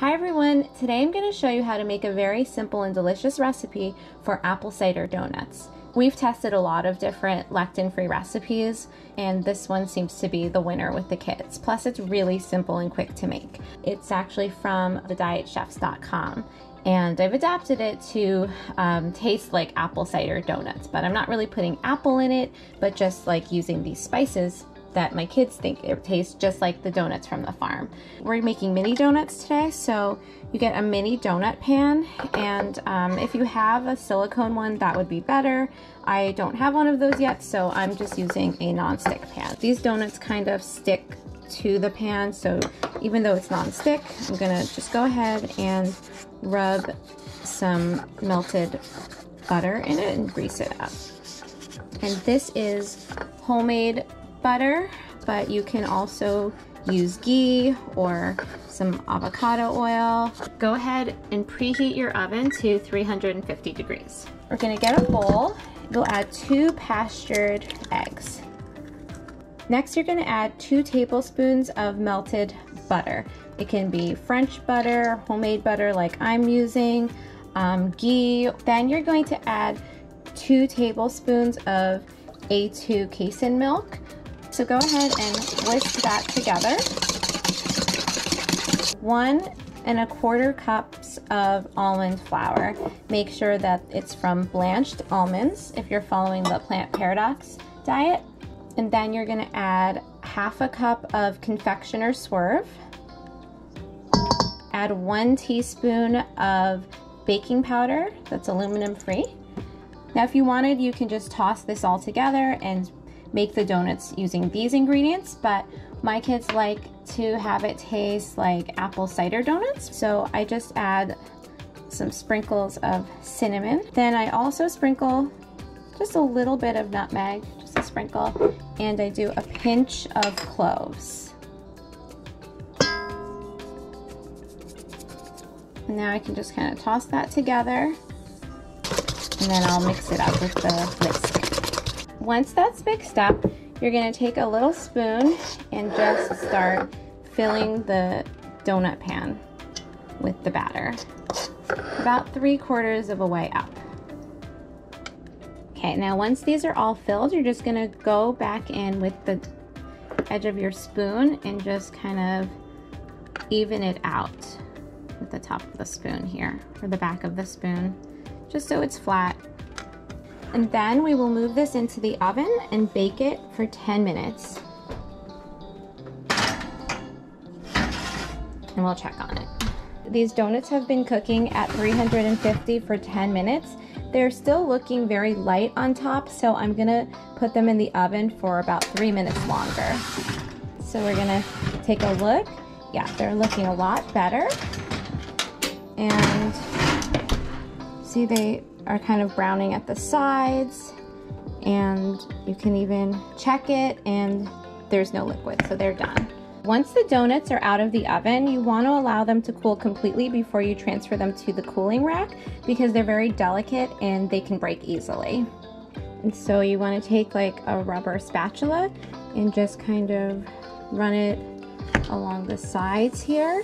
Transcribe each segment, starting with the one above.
Hi everyone, today I'm going to show you how to make a very simple and delicious recipe for apple cider donuts. We've tested a lot of different lectin-free recipes and this one seems to be the winner with the kids. Plus it's really simple and quick to make. It's actually from thedietchefs.com and I've adapted it to taste like apple cider donuts, but I'm not really putting apple in it, but just like using these spices that my kids think it tastes just like the donuts from the farm. We're making mini donuts today, so you get a mini donut pan, and if you have a silicone one, that would be better. I don't have one of those yet, so I'm just using a non-stick pan. These donuts kind of stick to the pan, so even though it's non-stick, I'm gonna just go ahead and rub some melted butter in it and grease it up. And this is homemade butter, but you can also use ghee or some avocado oil. Go ahead and preheat your oven to 350 degrees. We're gonna get a bowl. We'll add 2 pastured eggs. Next, you're gonna add 2 tablespoons of melted butter. It can be French butter, homemade butter like I'm using, ghee. Then you're going to add 2 tablespoons of A2 casein milk. So go ahead and whisk that together. 1 1/4 cups of almond flour. Make sure that it's from blanched almonds if you're following the Plant Paradox diet. And then you're gonna add 1/2 cup of confectioner Swerve. Add 1 teaspoon of baking powder, that's aluminum free. Now if you wanted, you can just toss this all together and make the donuts using these ingredients, but my kids like to have it taste like apple cider donuts, so I just add some sprinkles of cinnamon. Then I also sprinkle just a little bit of nutmeg, just a sprinkle, and I do a pinch of cloves. And now I can just kind of toss that together, and then I'll mix it up with the whisk. Once that's mixed up, you're gonna take a little spoon and just start filling the donut pan with the batter. About 3/4 of a way up. Okay, now once these are all filled, you're just gonna go back in with the edge of your spoon and just kind of even it out with the top of the spoon here, or the back of the spoon, just so it's flat. And then we will move this into the oven and bake it for 10 minutes. And we'll check on it. These donuts have been cooking at 350 for 10 minutes. They're still looking very light on top, so I'm gonna put them in the oven for about 3 minutes longer. So we're gonna take a look. Yeah, they're looking a lot better. And see, they are kind of browning at the sides, and you can even check it and there's no liquid, so they're done. Once the donuts are out of the oven, you want to allow them to cool completely before you transfer them to the cooling rack because they're very delicate and they can break easily. And so you want to take like a rubber spatula and just kind of run it along the sides here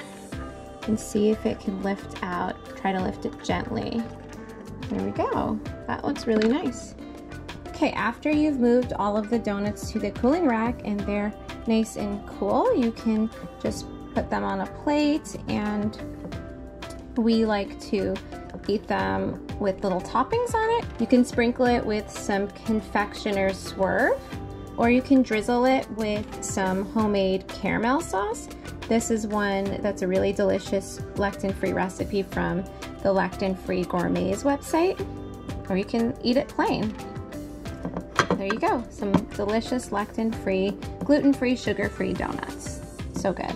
and see if it can lift out. Try to lift it gently. There we go. That looks really nice. Okay, after you've moved all of the donuts to the cooling rack and they're nice and cool, you can just put them on a plate, and we like to eat them with little toppings on it. You can sprinkle it with some confectioner's Swerve, or you can drizzle it with some homemade caramel sauce. This is one that's a really delicious lectin-free recipe from the Lectin Free Gourmet's website, or you can eat it plain. There you go, some delicious lectin-free, gluten-free, sugar-free donuts. So good.